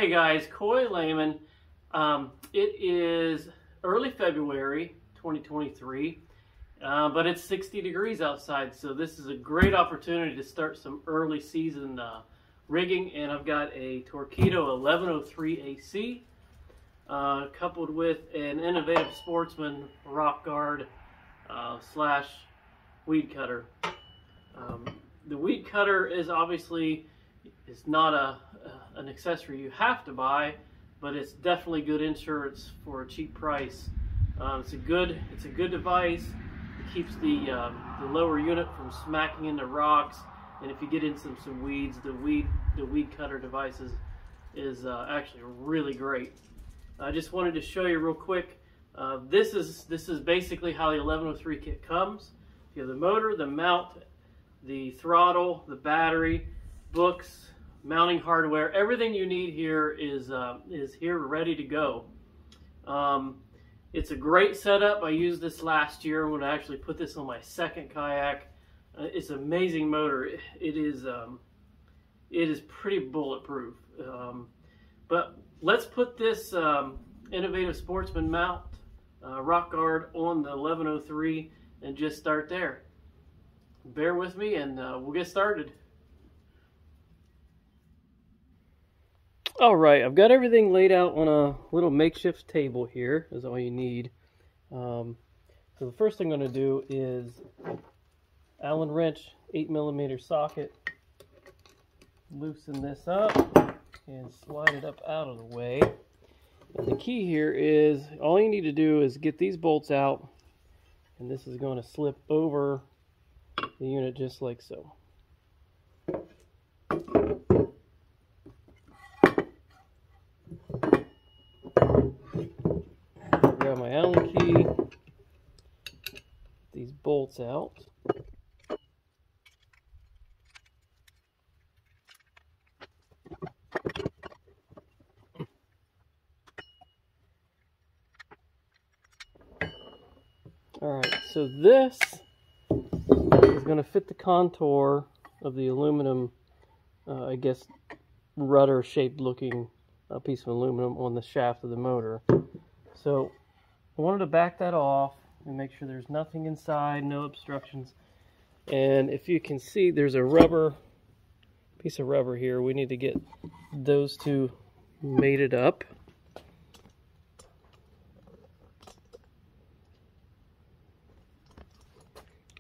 Okay guys, Koi Layman. It is early February 2023, but it's 60 degrees outside, so this is a great opportunity to start some early season rigging. And I've got a Torqeedo 1103AC coupled with an Innovative Sportsman rock guard slash weed cutter. The weed cutter is obviously not an accessory you have to buy, but it's definitely good insurance for a cheap price. It's a good device. It keeps the lower unit from smacking into rocks, and if you get in some weeds, the weed cutter device is actually really great. I just wanted to show you real quick. This is basically how the 1103 kit comes. You have the motor, the mount, the throttle, the battery, books, mounting hardware. Everything you need here is here ready to go. It's a great setup. I used this last year. I'm going to actually put this on my second kayak. It's an amazing motor. It is pretty bulletproof. But let's put this Innovative Sportsman mount rock guard on the 1103 and just start there. Bear with me and we'll get started. All right, I've got everything laid out on a little makeshift table here, is all you need. So the first thing I'm going to do is Allen wrench 8mm socket, loosen this up and slide it up out of the way. And the key here is, all you need to do is get these bolts out, and this is going to slip over the unit just like so. Grab my Allen key, get these bolts out. Alright, so this is going to fit the contour of the aluminum, I guess, rudder shaped looking piece of aluminum on the shaft of the motor. So I wanted to back that off and make sure there's nothing inside, no obstructions. And if you can see, there's a piece of rubber here. We need to get those two mated up.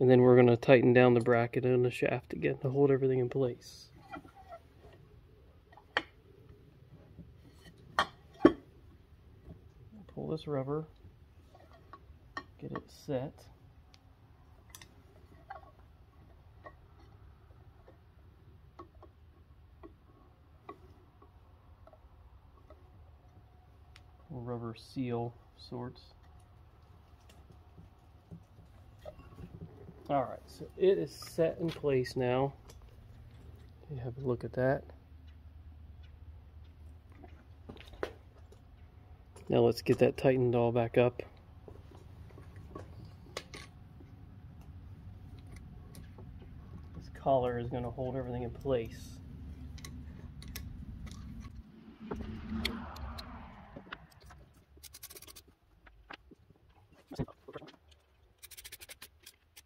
And then we're going to tighten down the bracket and the shaft again to hold everything in place. Pull this rubber, get it set. A rubber seal of sorts. Alright, so it is set in place now. You have a look at that. Now let's get that tightened all back up. This collar is going to hold everything in place.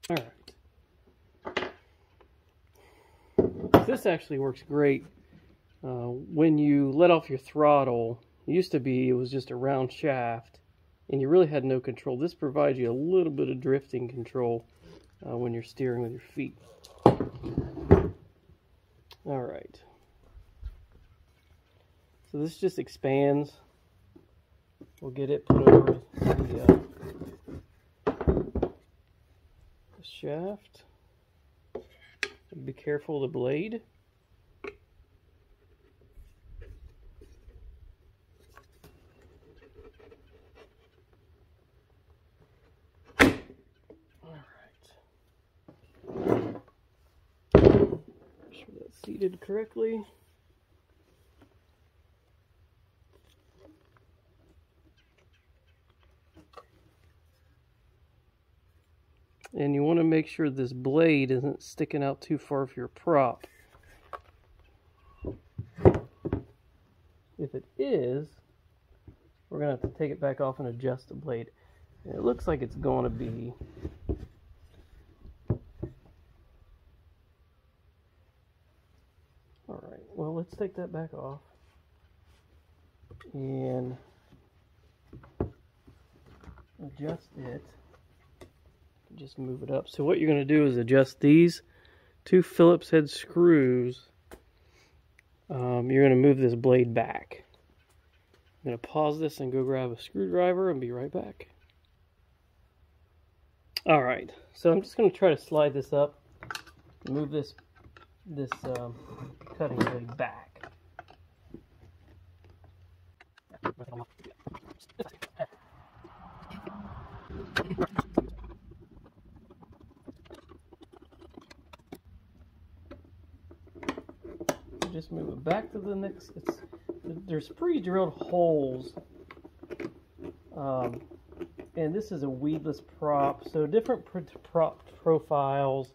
Alright. This actually works great when you let off your throttle. It used to be it was just a round shaft and you really had no control. This provides you a little bit of drifting control when you're steering with your feet. Alright. So this just expands. We'll get it put over the shaft. Be careful of the blade. Make sure that's seated correctly. And you want to make sure this blade isn't sticking out too far for your prop. If if it is, we're going to have to take it back off and adjust the blade. And it looks like it's going to be alright. Well, let's take that back off and adjust it. Just move it up. So what you're going to do is adjust these two Phillips head screws. You're going to move this blade back. I'm going to pause this and go grab a screwdriver and be right back. Alright, so I'm just going to try to slide this up, move this cutting blade back. Just move it back to the next. There's pre-drilled holes, and this is a weedless prop, so different prop profiles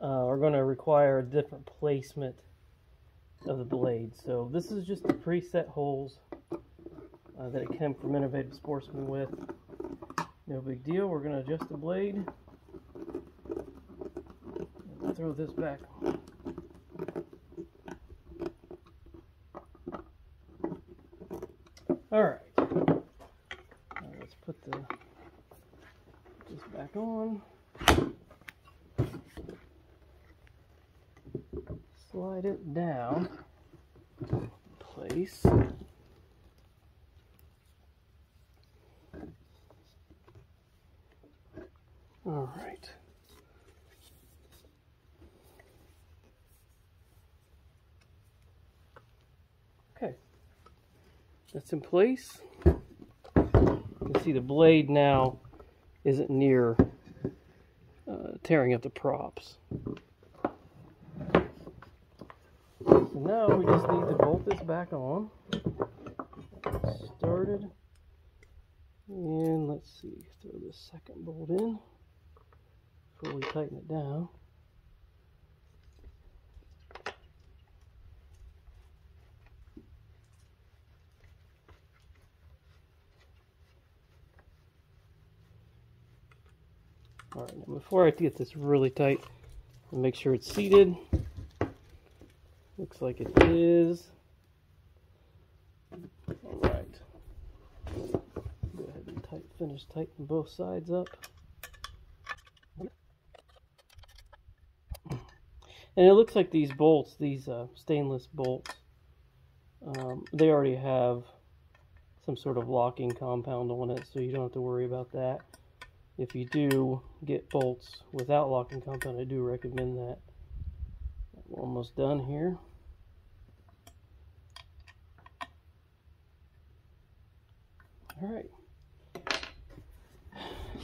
are going to require a different placement of the blade. So this is just the preset holes that it came from Innovative Sportsman with. No big deal. We're going to adjust the blade. Throw this back. Alright, let's put this back on, slide it down in place. Alright. Okay. That's in place. You can see the blade now isn't near tearing up the props. So now we just need to bolt this back on. Started. And let's see, throw this second bolt in before we tighten it down. Alright, now before I get this really tight, I'll make sure it's seated. Looks like it is. Alright. Go ahead and finish tightening both sides up. And it looks like these bolts, these stainless bolts, they already have some sort of locking compound on it, so you don't have to worry about that. If you do get bolts without locking compound, I do recommend that. We're almost done here. Alright.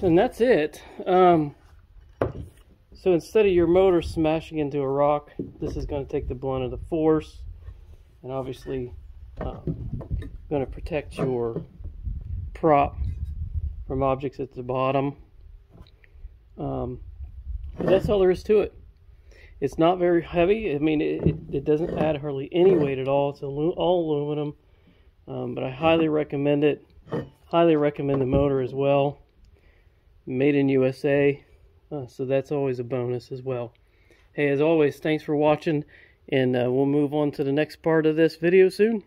And that's it. So instead of your motor smashing into a rock, this is going to take the brunt of the force, and obviously going to protect your prop from objects at the bottom. But that's all there is to it. It's not very heavy. I mean, it doesn't add hardly any weight at all. It's all aluminum, but I highly recommend it. Highly recommend the motor as well. Made in USA, so that's always a bonus as well. Hey, as always, thanks for watching, and we'll move on to the next part of this video soon.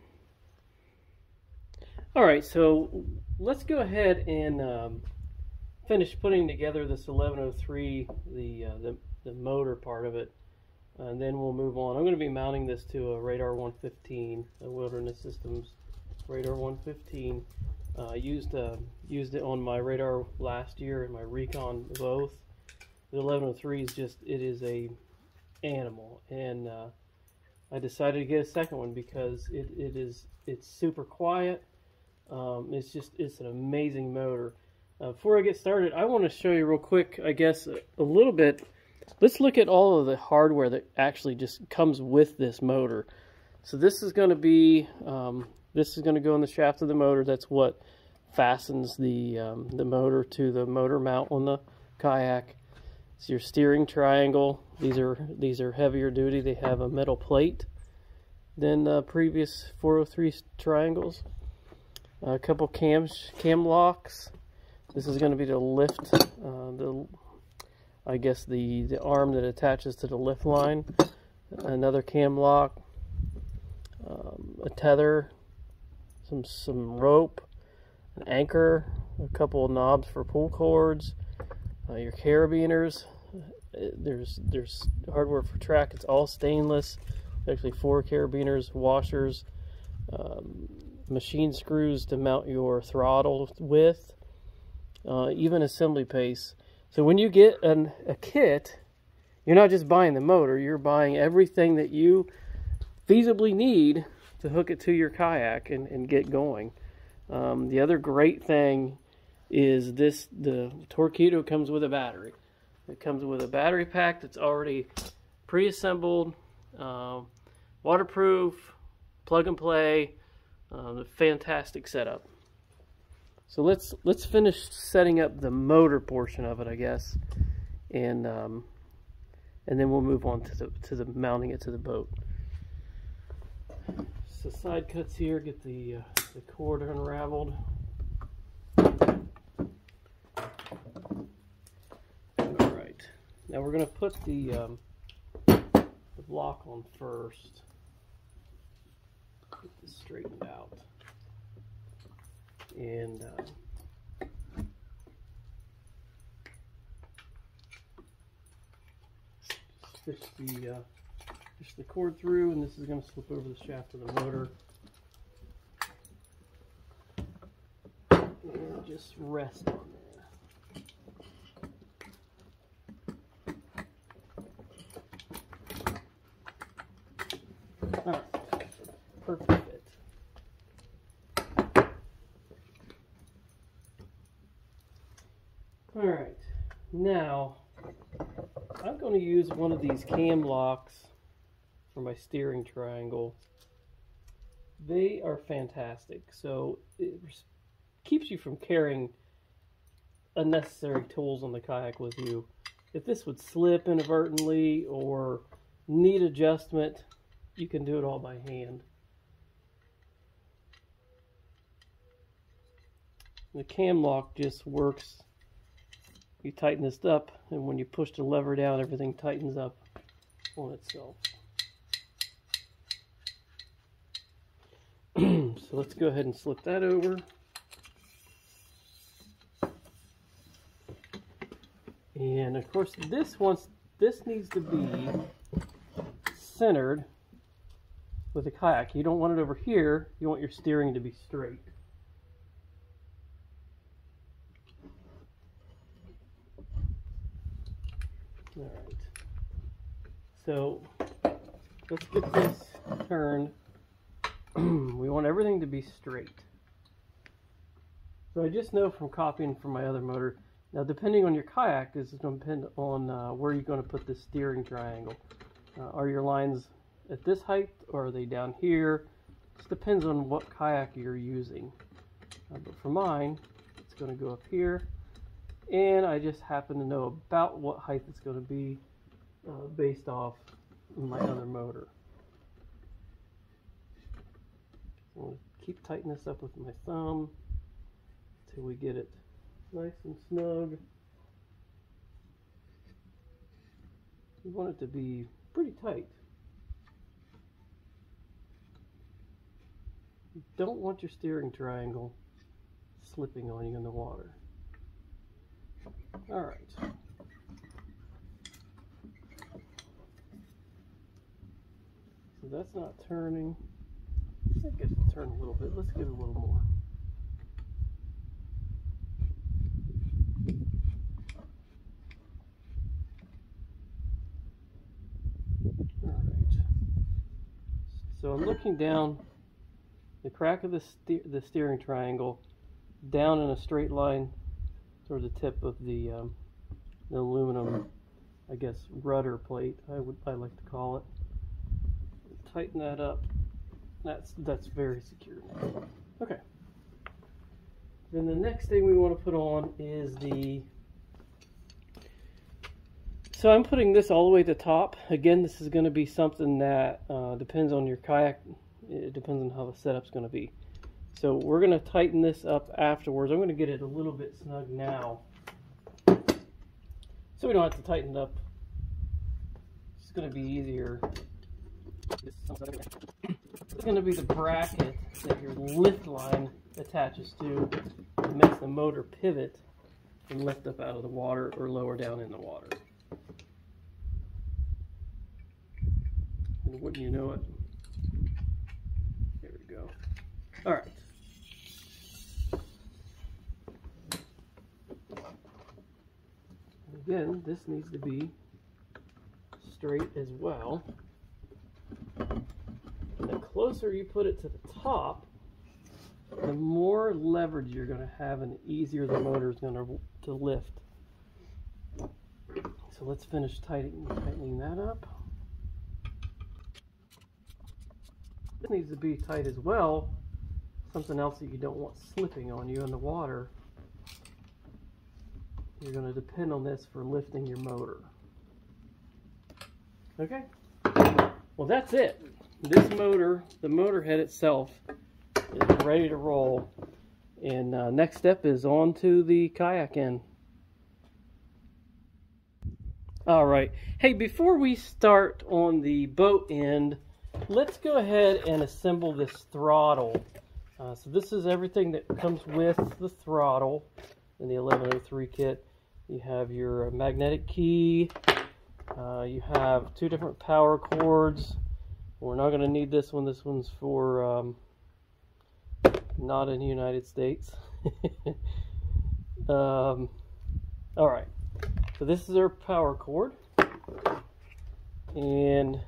Alright, so let's go ahead and finish putting together this 1103, the motor part of it, and then we'll move on. I'm going to be mounting this to a Radar115, a Wilderness Systems Radar115. Used it on my Radar last year and my Recon both. The 1103 is just, it is a animal, and I decided to get a second one because it's super quiet. It's an amazing motor. Before I get started, I want to show you real quick, I guess, a little bit. Let's look at all of the hardware that actually just comes with this motor. So this is going to be, this is going to go in the shaft of the motor. That's what fastens the motor to the motor mount on the Kayak. It's your steering triangle. These are heavier duty. They have a metal plate than previous 403 triangles. A couple cam locks. This is going to be to lift I guess the arm that attaches to the lift line. Another cam lock, a tether, some rope, an anchor, a couple of knobs for pull cords, your carabiners. There's hardware for track. It's all stainless. Actually 4 carabiners, washers, machine screws to mount your throttle with, even assembly paste. So when you get a kit, you're not just buying the motor, you're buying everything that you feasibly need to hook it to your kayak and get going. The other great thing is the Torqeedo comes with a battery. It comes with a battery pack that's already pre-assembled, waterproof, plug and play, a fantastic setup. So let's finish setting up the motor portion of it, I guess, and then we'll move on to the mounting it to the boat. So side cuts here, get the cord unraveled. All right, now we're going to put the block on first. Get this straightened out. And fish the cord through, and this is going to slip over the shaft of the motor. And just rest on there. All right, perfect fit. All right, now I'm going to use one of these cam locks for my steering triangle. They are fantastic. So it keeps you from carrying unnecessary tools on the kayak with you. If this would slip inadvertently or need adjustment, you can do it all by hand. The cam lock just works. You tighten this up, and when you push the lever down, everything tightens up on itself. So let's go ahead and slip that over. And of course, this needs to be centered with the kayak. You don't want it over here. You want your steering to be straight. All right, so let's get this turned. We want everything to be straight. So I just know from copying from my other motor. Now, depending on your kayak, this is going to depend on where you're going to put the steering triangle. Are your lines at this height, or are they down here? It depends on what kayak you're using. But for mine, it's going to go up here. And I just happen to know about what height it's going to be based off my other motor. So I'm going to keep tightening this up with my thumb until we get it nice and snug. You want it to be pretty tight. You don't want your steering triangle slipping on you in the water. All right. So that's not turning. I think it'll turn a little bit. Let's give it a little more. All right. So I'm looking down the crack of the steering triangle down in a straight line toward the tip of the aluminum, I guess, rudder plate, I like to call it. Tighten that up. That's very secure now. Okay. Then the next thing we want to put on is the So I'm putting this all the way to the top. Again, this is going to be something that depends on your kayak. It depends on how the setup's going to be. So we're going to tighten this up afterwards. I'm going to get it a little bit snug now, so we don't have to tighten it up. It's going to be easier. It's going to be the bracket that your lift line attaches to. It makes the motor pivot and lift up out of the water or lower down in the water. And wouldn't you know it? There we go. All right. Again, this needs to be straight as well. And the closer you put it to the top, the more leverage you're going to have and the easier the motor is going to lift. So let's finish tightening that up. This needs to be tight as well. Something else that you don't want slipping on you in the water. You're going to depend on this for lifting your motor. Okay? Well, that's it. This motor, the motor head itself, is ready to roll. And next step is on to the kayak end. All right. Hey, before we start on the boat end, let's go ahead and assemble this throttle. So this is everything that comes with the throttle in the 1103 kit. You have your magnetic key. You have 2 different power cords. We're not going to need this one. This one's for not in the United States. All right. So this is our power cord. And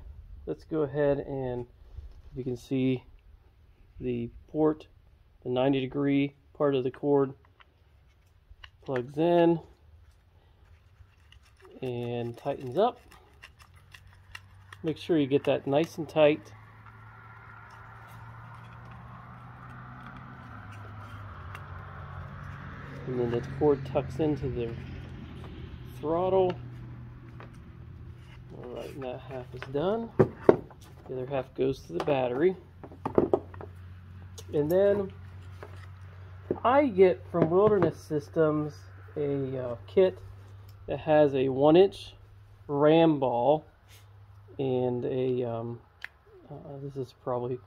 let's go ahead and you can see the port, the 90-degree part of the cord plugs in and tightens up. Make sure you get that nice and tight. And then the cord tucks into the throttle. Alright, and that half is done. The other half goes to the battery. And then I get from Wilderness Systems a kit that has a 1-inch ram ball and a this is probably,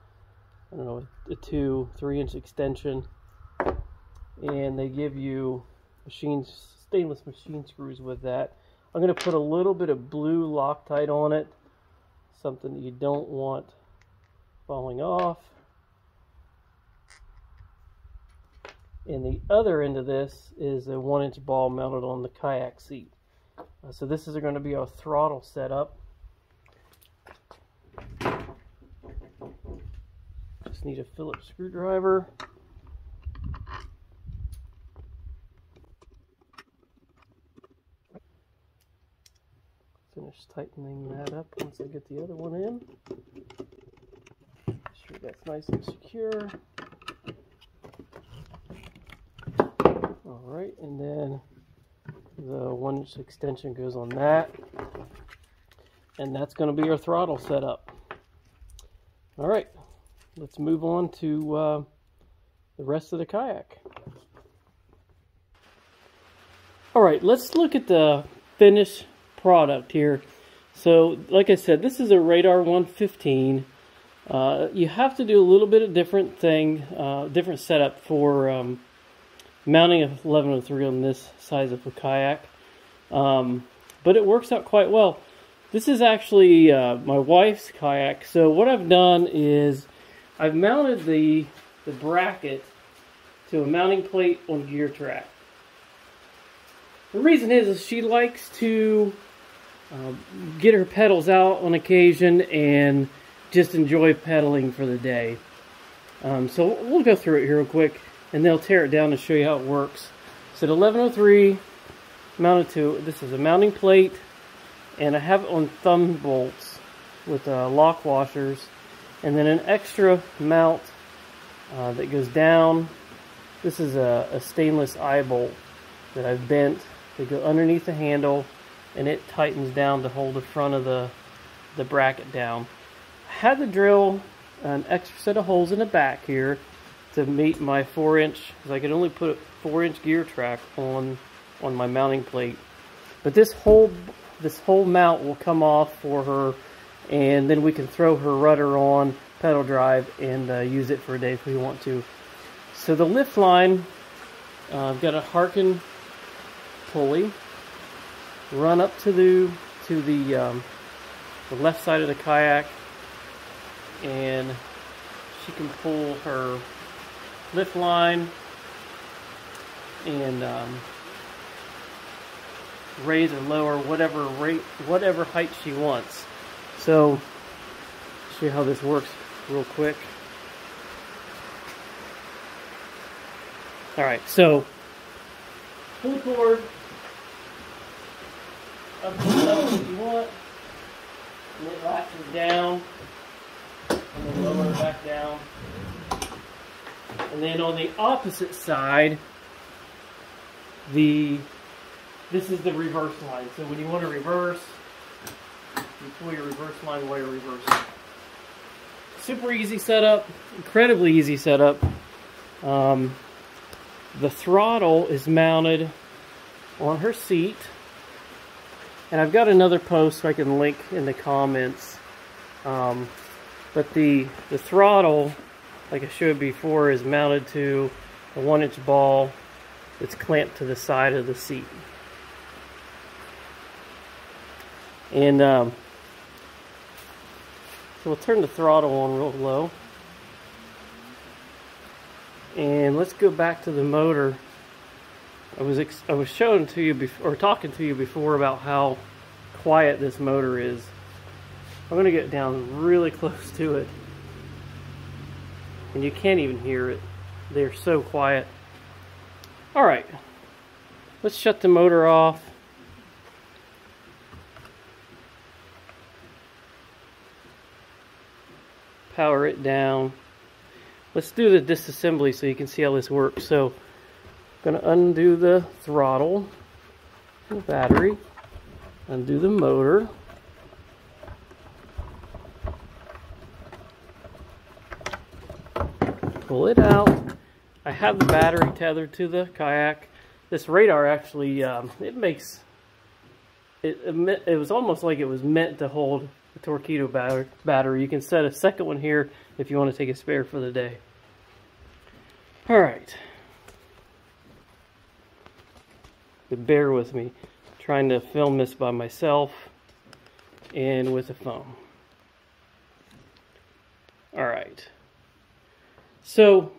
I don't know, a 2-3 inch extension, and they give you stainless machine screws with that. I'm going to put a little bit of blue Loctite on it, something that you don't want falling off. And the other end of this is a 1-inch ball mounted on the kayak seat. So this is going to be our throttle setup. Just need a Phillips screwdriver. Finish tightening that up once I get the other one in. Make sure that's nice and secure. Alright, and then the 1-inch extension goes on that. And that's going to be our throttle setup. Alright, let's move on to the rest of the kayak. Alright, let's look at the finished product here. So, like I said, this is a Radar115. You have to do a little bit of different setup for mounting a 1103 on this size of a kayak, but it works out quite well. This is actually my wife's kayak. So what I've done is I've mounted the bracket to a mounting plate on gear track. The reason is she likes to get her pedals out on occasion and just enjoy pedaling for the day. So we'll go through it here real quick, and they'll tear it down to show you how it works. So the 1103 mounted to, this is a mounting plate, and I have it on thumb bolts with lock washers, and then an extra mount that goes down. This is a stainless eye bolt that I've bent to go underneath the handle, and it tightens down to hold the front of the bracket down. I had to drill an extra set of holes in the back here to meet my 4-inch, because I could only put a 4-inch gear track on my mounting plate. But this whole mount will come off for her, and then we can throw her rudder on pedal drive and use it for a day if we want to. So the lift line, I've got a Harken pulley run up to the left side of the kayak, and she can pull her lift line and raise or lower whatever height she wants. So show you how this works real quick. Alright, so pull cord up to the level that you want, and it latches down, and then lower it back down. And then on the opposite side, this is the reverse line. So when you want to reverse, you pull your reverse line while you're reversing. Super easy setup, incredibly easy setup. The throttle is mounted on her seat, and I've got another post so I can link in the comments. But the throttle, like I showed before, is mounted to a 1-inch ball that's clamped to the side of the seat. And so we'll turn the throttle on real low. And let's go back to the motor. I was showing to you before, or talking to you before, about how quiet this motor is. I'm going to get down really close to it, and you can't even hear it. They're so quiet. Alright, let's shut the motor off. Power it down. Let's do the disassembly so you can see how this works. So I'm going to undo the throttle, the battery, undo the motor. Pull it out. I have the battery tethered to the kayak. This radar actually, it was almost like it was meant to hold the Torqeedo battery. You can set a second one here if you want to take a spare for the day. Alright. But bear with me. I'm trying to film this by myself and with a phone. Alright. So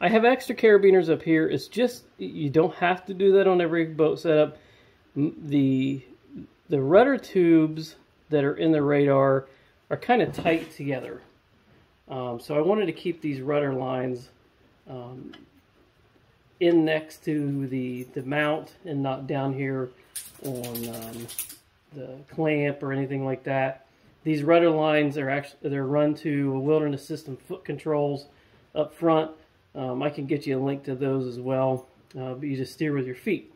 I have extra carabiners up here. It's just, you don't have to do that on every boat setup. The rudder tubes that are in the radar are kind of tight together. So I wanted to keep these rudder lines in next to the mount and not down here on the clamp or anything like that. These rudder lines are they're run to Wilderness System foot controls up front. I can get you a link to those as well, but you just steer with your feet.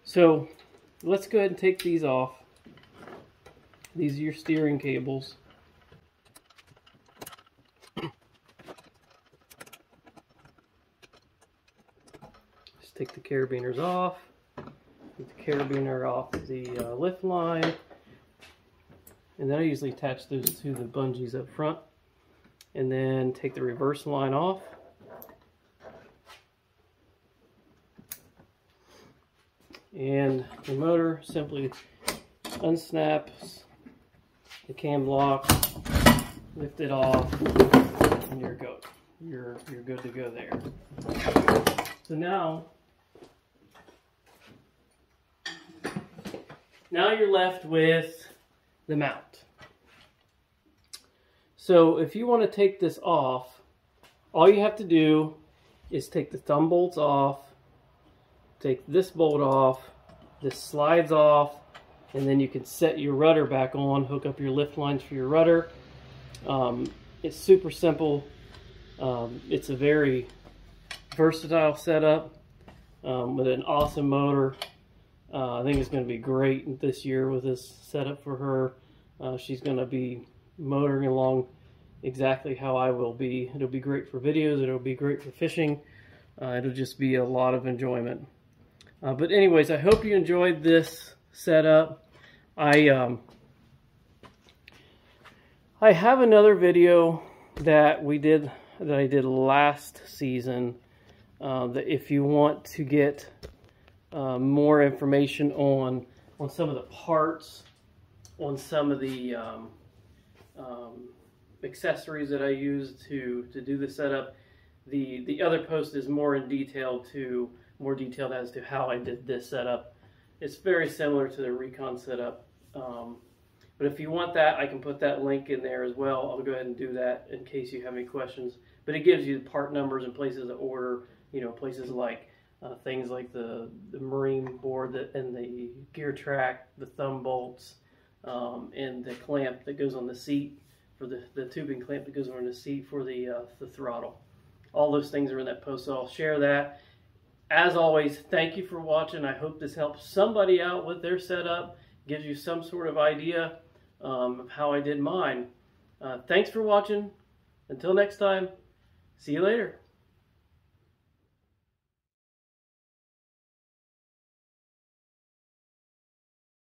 So let's go ahead and take these off. These are your steering cables. Just take the carabiners off. Take the carabiner off the lift line. And then I usually attach those to the bungees up front. And then take the reverse line off. And the motor simply unsnaps the cam lock, lift it off, and you're good. You're good to go there. So now you're left with the mount. So if you want to take this off, all you have to do is take the thumb bolts off, take this bolt off, this slides off, and then you can set your rudder back on, hook up your lift lines for your rudder. It's super simple. It's a very versatile setup with an awesome motor. I think it's going to be great this year with this setup for her. She's going to be motoring along exactly how I will be. It'll be great for videos. It'll be great for fishing. It'll just be a lot of enjoyment. But anyways, I hope you enjoyed this setup. I have another video that I did last season. That if you want to get more information on some of the parts, on some of the accessories that I use to do the setup, the other post is more detailed as to how I did this setup. It's very similar to the Recon setup, but if you want that, I can put that link in there as well. I'll go ahead and do that in case you have any questions. But it gives you the part numbers and places to order. You know, places like things like the marine board and the gear track, the thumb bolts, and the clamp that goes on the seat for the tubing clamp that goes on the seat for the throttle. All those things are in that post, so I'll share that. As always, thank you for watching. I hope this helps somebody out with their setup, gives you some sort of idea of how I did mine. Thanks for watching. Until next time, see you later.